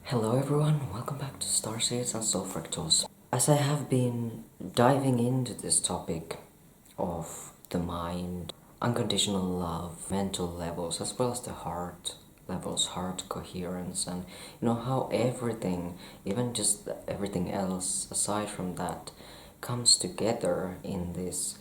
Hello everyone, welcome back to Starseeds and Soul Fractals. As I have been diving into this topic of the mind, unconditional love, mental levels, as well as the heart levels, heart coherence, and how everything, even just everything else aside from that, comes together in this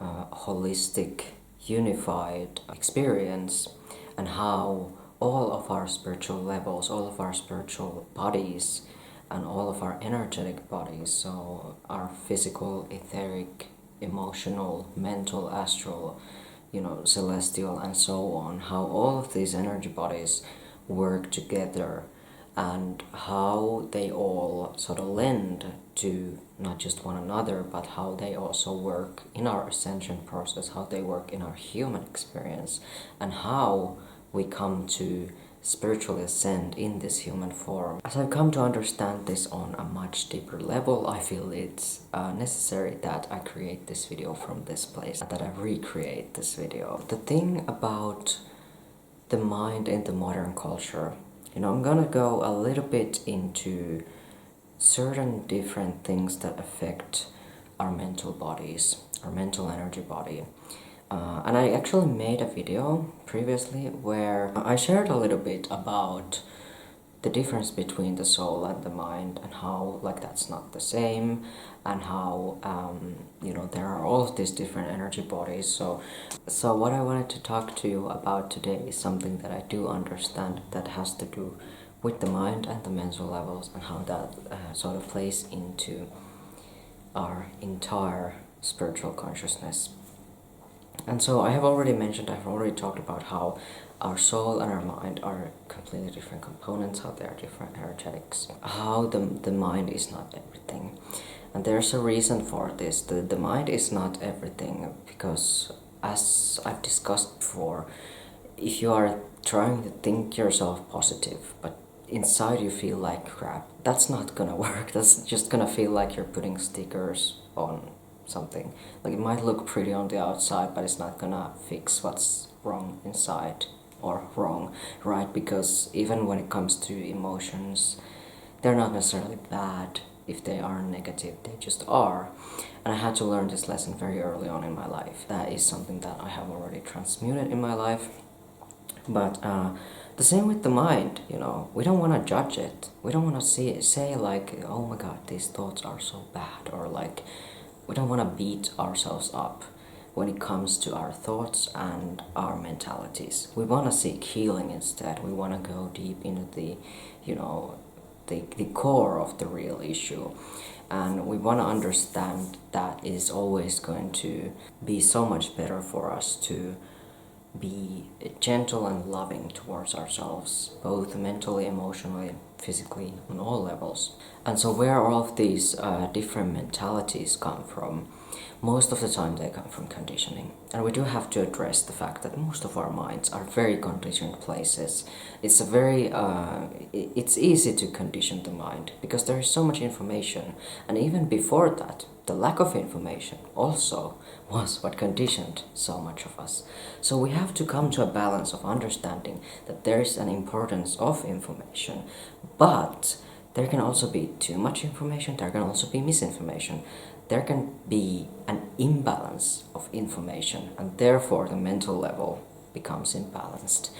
holistic, unified experience, and how all of our spiritual levels, all of our spiritual bodies, and all of our energetic bodies, so our physical, etheric, emotional, mental, astral, celestial, and so on, how all of these energy bodies work together and how they all sort of lend to not just one another, but how they also work in our ascension process, how they work in our human experience, and how we come to spiritually ascend in this human form. As I've come to understand this on a much deeper level, I feel it's necessary that I create this video from this place, that I recreate this video. The thing about the mind in the modern culture, I'm gonna go a little bit into certain different things that affect our mental bodies, our mental energy body. And I actually made a video previously where I shared a little bit about the difference between the soul and the mind, and how that's not the same, and how there are all of these different energy bodies. So what I wanted to talk to you about today is something that I do understand that has to do with the mind and the mental levels, and how that sort of plays into our entire spiritual consciousness. And so I've already talked about how our soul and our mind are completely different components, how they are different energetics, how the mind is not everything. And there's a reason for this. The mind is not everything because, as I've discussed before, if you are trying to think yourself positive, but inside you feel like crap, that's not gonna work. That's just gonna feel like you're putting stickers on something. It might look pretty on the outside, but it's not gonna fix what's wrong inside, or wrong, right? Because even when it comes to emotions, they're not necessarily bad if they are negative, they just are. And I had to learn this lesson very early on in my life. That is something that I have already transmuted in my life. But the same with the mind, we don't want to judge it. We don't want to say oh my god, these thoughts are so bad, or we don't want to beat ourselves up when it comes to our thoughts and our mentalities. We want to seek healing instead. We want to go deep into the core of the real issue. And we want to understand that it is always going to be so much better for us to be gentle and loving towards ourselves, both mentally, emotionally, physically, on all levels. And so where all of these different mentalities come from, most of the time they come from conditioning. And we do have to address the fact that most of our minds are very conditioned places. It's it's easy to condition the mind because there is so much information. And even before that, the lack of information also was what conditioned so much of us. So we have to come to a balance of understanding that there is an importance of information, but there can also be too much information, there can also be misinformation, there can be an imbalance of information, and therefore the mental level becomes imbalanced.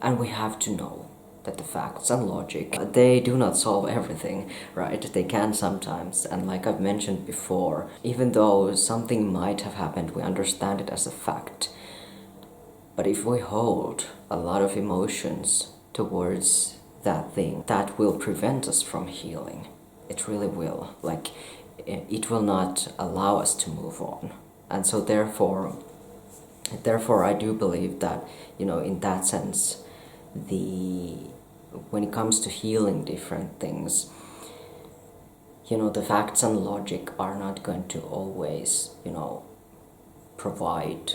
And we have to know that the facts and logic, they do not solve everything, right? They can sometimes, and like I've mentioned before, even though something might have happened, we understand it as a fact. But if we hold a lot of emotions towards that thing, that will prevent us from healing. It really will. It will not allow us to move on. And so therefore I do believe that, in that sense, when it comes to healing different things, the facts and logic are not going to always, provide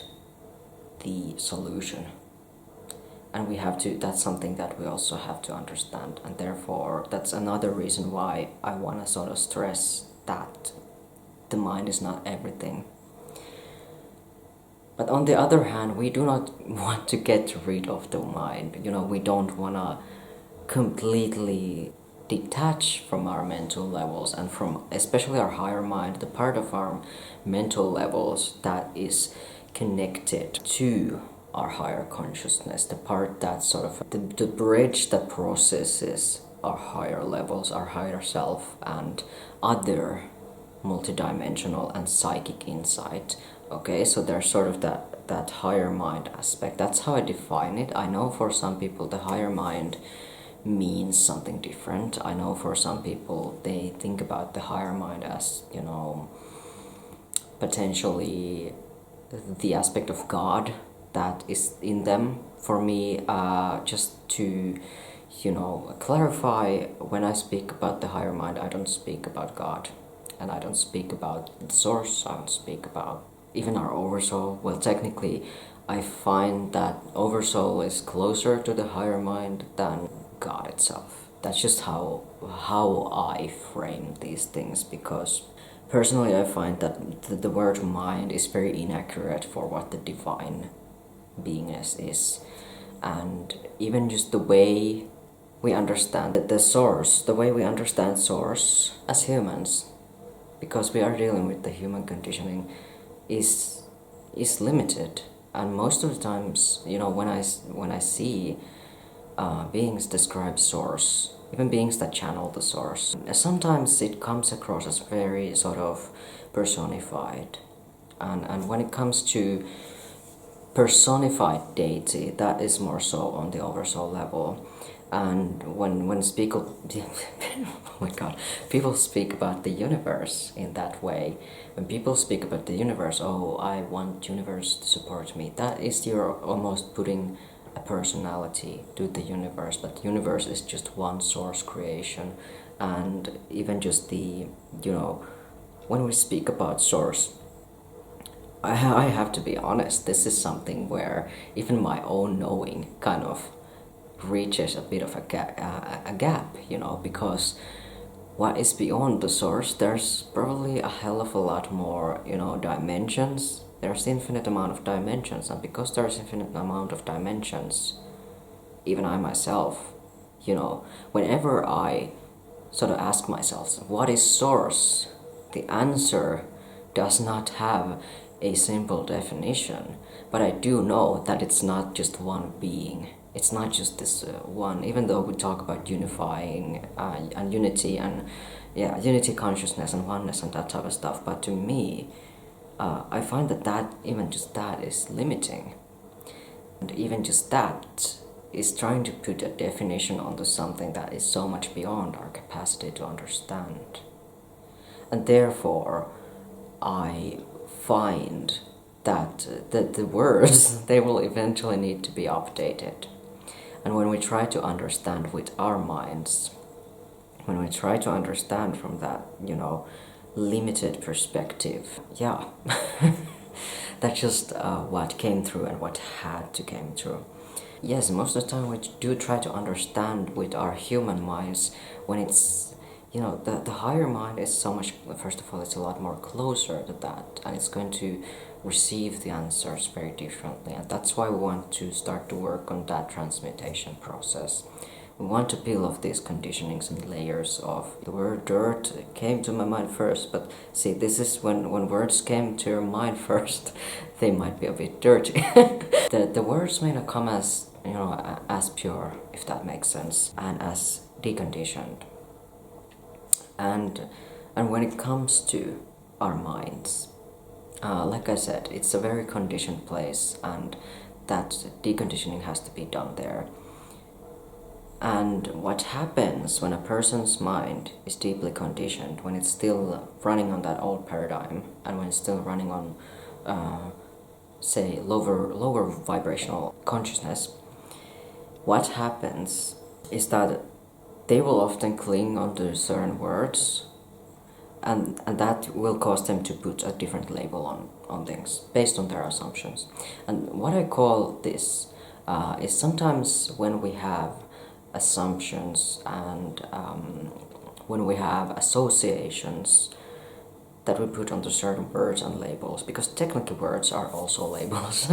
the solution. And that's something that we also have to understand. And therefore, that's another reason why I want to sort of stress that the mind is not everything. But on the other hand, we do not want to get rid of the mind. We don't want to completely detach from our mental levels and from especially our higher mind, the part of our mental levels that is connected to our higher consciousness, the part that sort of the bridge that processes our higher levels, our higher self, and other multidimensional and psychic insight. Okay, so there's sort of that higher mind aspect. That's how I define it. I know for some people the higher mind means something different. I know for some people they think about the higher mind as, you know, potentially the aspect of God that is in them. For me, just to, you know, clarify, when I speak about the higher mind, I don't speak about God, and I don't speak about the source. I don't speak about even our oversoul. Well, technically, I find that oversoul is closer to the higher mind than God itself. That's just how I frame these things, because personally I find that the word mind is very inaccurate for what the divine beingness is. And even just the way we understand the source, the way we understand source as humans, because we are dealing with the human conditioning, is limited. And most of the times, you know, when I see beings describe source, even beings that channel the source, sometimes it comes across as very sort of personified. And when it comes to personified deity, that is more so on the oversoul level. And when people oh my god, people speak about the universe in that way. When people speak about the universe, oh, I want universe to support me, that is, you're almost putting a personality to the universe, but the universe is just one source creation. And even just the, you know, when we speak about source, I have to be honest, this is something where even my own knowing kind of reaches a bit of a gap, you know, because what is beyond the source, there's probably a hell of a lot more, you know, dimensions. There's infinite amount of dimensions, and because there's infinite amount of dimensions, even I myself, you know, whenever I sort of ask myself, what is source? The answer does not have a simple definition, but I do know that it's not just one being. It's not just this one, even though we talk about unifying and unity and, yeah, unity consciousness and oneness and that type of stuff, but to me, I find that even just that is limiting. And even just that is trying to put a definition onto something that is so much beyond our capacity to understand. And therefore, I find that the words, they will eventually need to be updated. And when we try to understand with our minds, when we try to understand from that, you know, limited perspective, yeah, that's just what came through and what had to came through. Yes, most of the time we do try to understand with our human minds when it's, you know, the higher mind is so much, first of all, it's a lot more closer to that, and it's going to receive the answers very differently. And that's why we want to start to work on that transmutation process. We want to peel off these conditionings and layers of, the word dirt came to my mind first, but see, this is when words came to your mind first, they might be a bit dirty. The words may not come as, you know, as pure, if that makes sense, and as deconditioned. And when it comes to our minds, like I said, it's a very conditioned place, and that deconditioning has to be done there. And what happens when a person's mind is deeply conditioned, when it's still running on that old paradigm, and when it's still running on, say, lower vibrational consciousness, what happens is that they will often cling onto certain words, and that will cause them to put a different label on things based on their assumptions. And what I call this is sometimes when we have assumptions and when we have associations that we put onto certain words and labels, because technically words are also labels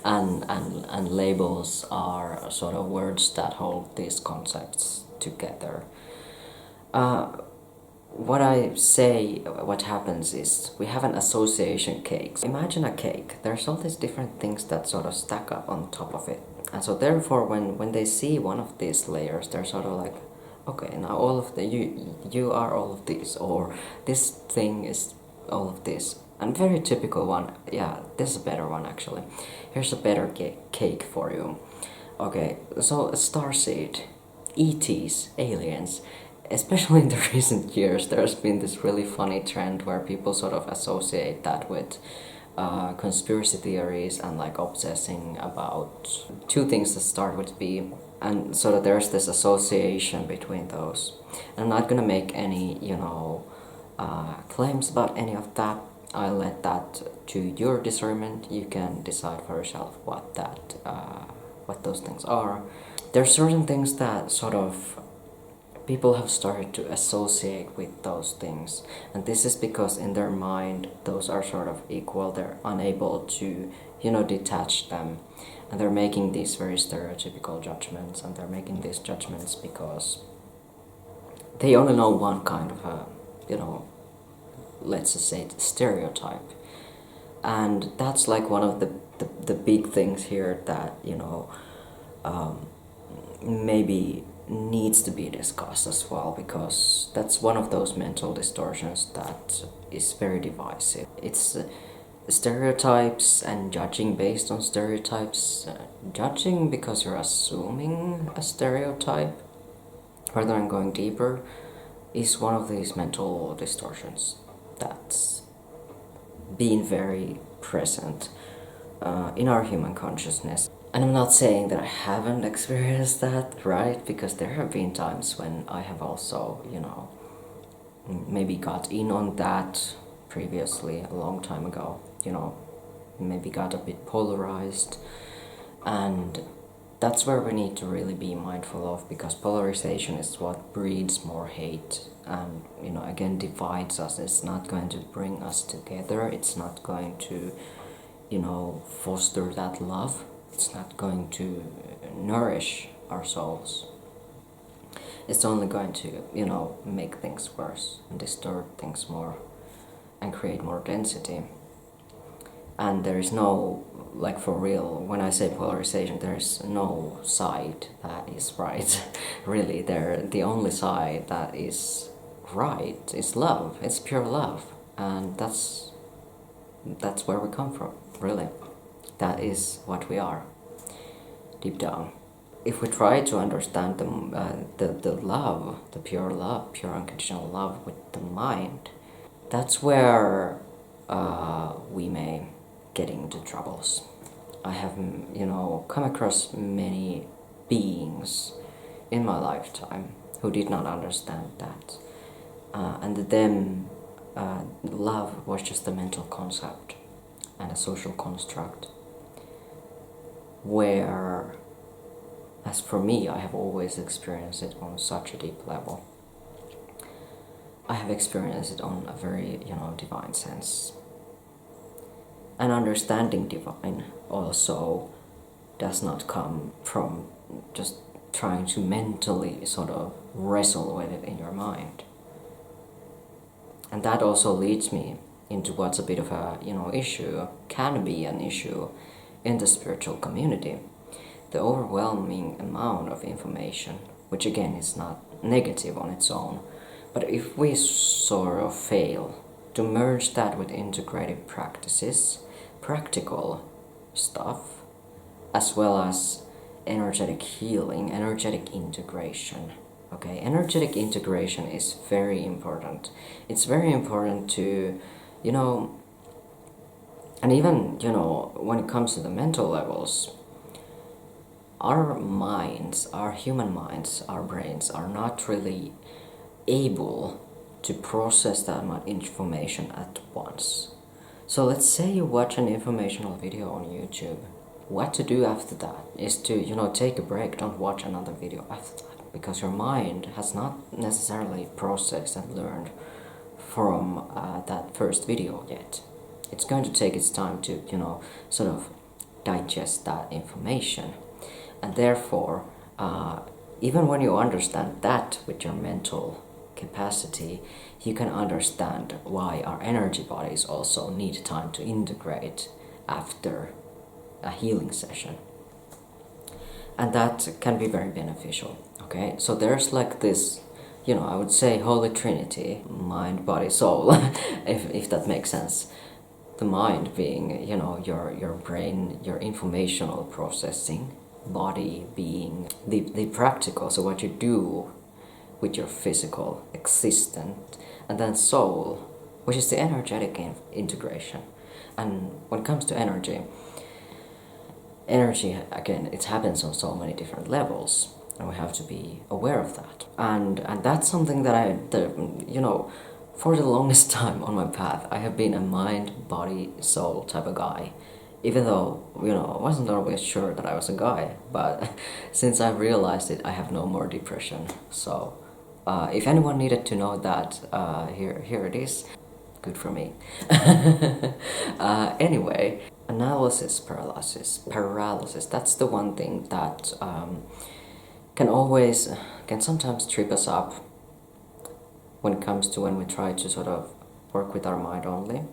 and labels are sort of words that hold these concepts together. What I say, what happens is we have an association cake. So imagine a cake. There's all these different things that sort of stack up on top of it. And so therefore when they see one of these layers, they're sort of like, okay, now all of the you are all of this, or this thing is all of this. And very typical one, yeah, this is a better one actually. Here's a better cake for you. Okay, so a starseed, ETs, aliens. Especially in the recent years, there's been this really funny trend where people sort of associate that with conspiracy theories and like obsessing about two things that start with B, and so that there's this association between those. And I'm not gonna make any, claims about any of that. I'll let that to your discernment. You can decide for yourself what those things are. There are certain things that sort of people have started to associate with those things, and this is because in their mind those are sort of equal. They're unable to detach them, and they're making these very stereotypical judgments, and they're making these judgments because they only know one kind of a let's just say stereotype. And that's like one of the big things here that maybe needs to be discussed as well, because that's one of those mental distortions that is very divisive. It's stereotypes and judging based on stereotypes. Judging because you're assuming a stereotype rather than going deeper is one of these mental distortions that's been very present in our human consciousness. And I'm not saying that I haven't experienced that, right? Because there have been times when I have also, maybe got in on that previously, a long time ago, maybe got a bit polarized. And that's where we need to really be mindful of, because polarization is what breeds more hate and, again, divides us. It's not going to bring us together. It's not going to, foster that love. It's not going to nourish our souls. It's only going to, make things worse and distort things more and create more density. And there is no, like for real, when I say polarization, there's no side that is right. Really, the only side that is right is love. It's pure love. And that's where we come from, really. That is what we are, deep down. If we try to understand the love, the pure love, pure unconditional love with the mind, that's where we may get into troubles. I have, come across many beings in my lifetime who did not understand that. And to them, love was just a mental concept and a social construct, where, as for me, I have always experienced it on such a deep level. I have experienced it on a very, divine sense. And understanding divine also does not come from just trying to mentally sort of wrestle with it in your mind. And that also leads me into what's a bit of a, issue, can be an issue in the spiritual community. The overwhelming amount of information, which again is not negative on its own, but if we sort of fail to merge that with integrative practices, practical stuff, as well as energetic healing, energetic integration. Okay, energetic integration is very important. It's very important to, and even, when it comes to the mental levels, our minds, our human minds, our brains are not really able to process that much information at once. So let's say you watch an informational video on YouTube. What to do after that is to, take a break. Don't watch another video after that, because your mind has not necessarily processed and learned from that first video yet. It's going to take its time to, sort of digest that information. And therefore, even when you understand that with your mental capacity, you can understand why our energy bodies also need time to integrate after a healing session. And that can be very beneficial, okay? So there's like this, I would say Holy Trinity, mind, body, soul, if that makes sense. The mind being, your brain, your informational processing, body being the practical, so what you do with your physical existence, and then soul, which is the energetic integration. And when it comes to energy, again, it happens on so many different levels, and we have to be aware of that. And that's something that for the longest time on my path, I have been a mind, body, soul type of guy. Even though, I wasn't always sure that I was a guy, but since I realized it, I have no more depression. So, if anyone needed to know that, here it is. Good for me. Anyway, analysis paralysis, that's the one thing that can sometimes trip us up when it comes to when we try to sort of work with our mind only.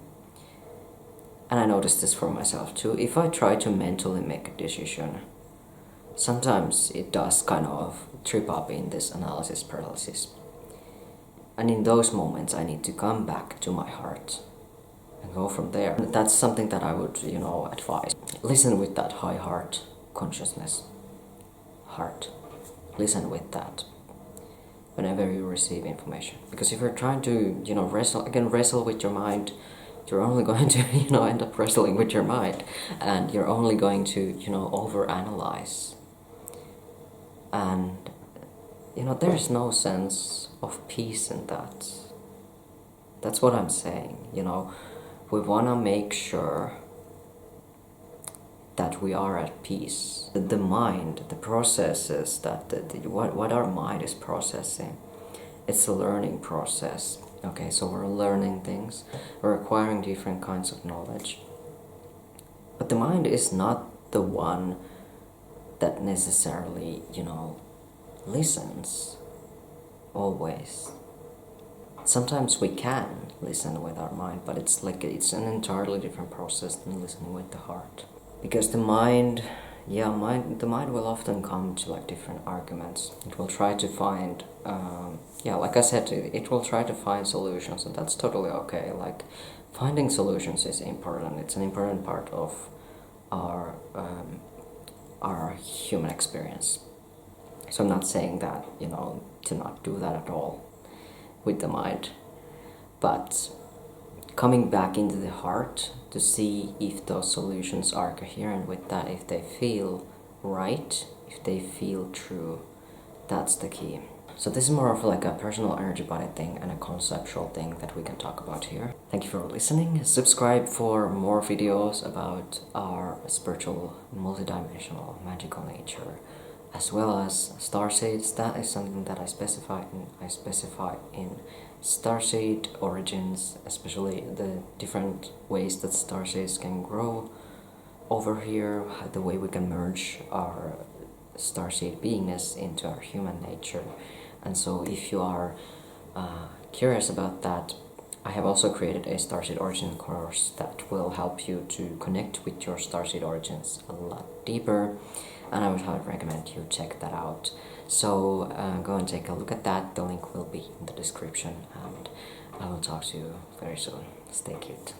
And I noticed this for myself too. If I try to mentally make a decision, sometimes it does kind of trip up in this analysis paralysis. And in those moments, I need to come back to my heart and go from there. And that's something that I would, advise. Listen with that high heart consciousness. Heart. Listen with that whenever you receive information. Because if you're trying to, wrestle with your mind, you're only going to, end up wrestling with your mind, and you're only going to, overanalyze. And, there's no sense of peace in that. That's what I'm saying, We want to make sure that we are at peace. The mind, the processes that, what our mind is processing, it's a learning process. Okay, so we're learning things, we're acquiring different kinds of knowledge. But the mind is not the one that necessarily, listens always. Sometimes we can listen with our mind, but it's an entirely different process than listening with the heart. Because the mind will often come to different arguments. It will try to find, like I said, it will try to find solutions, and that's totally okay. Finding solutions is important. It's an important part of our human experience. So I'm not saying that, to not do that at all with the mind, but coming back into the heart to see if those solutions are coherent with that, if they feel right, if they feel true, that's the key. So this is more of a personal energy body thing and a conceptual thing that we can talk about here. Thank you for listening. Subscribe for more videos about our spiritual, multidimensional, magical nature, as well as starseeds. That is something that I specify in starseed origins, especially the different ways that starseeds can grow over here, the way we can merge our starseed beingness into our human nature. And so if you are curious about that, I have also created a starseed origin course that will help you to connect with your starseed origins a lot deeper, and I would highly recommend you check that out. So go and take a look at that. The link will be in the description, and I will talk to you very soon. Stay cute.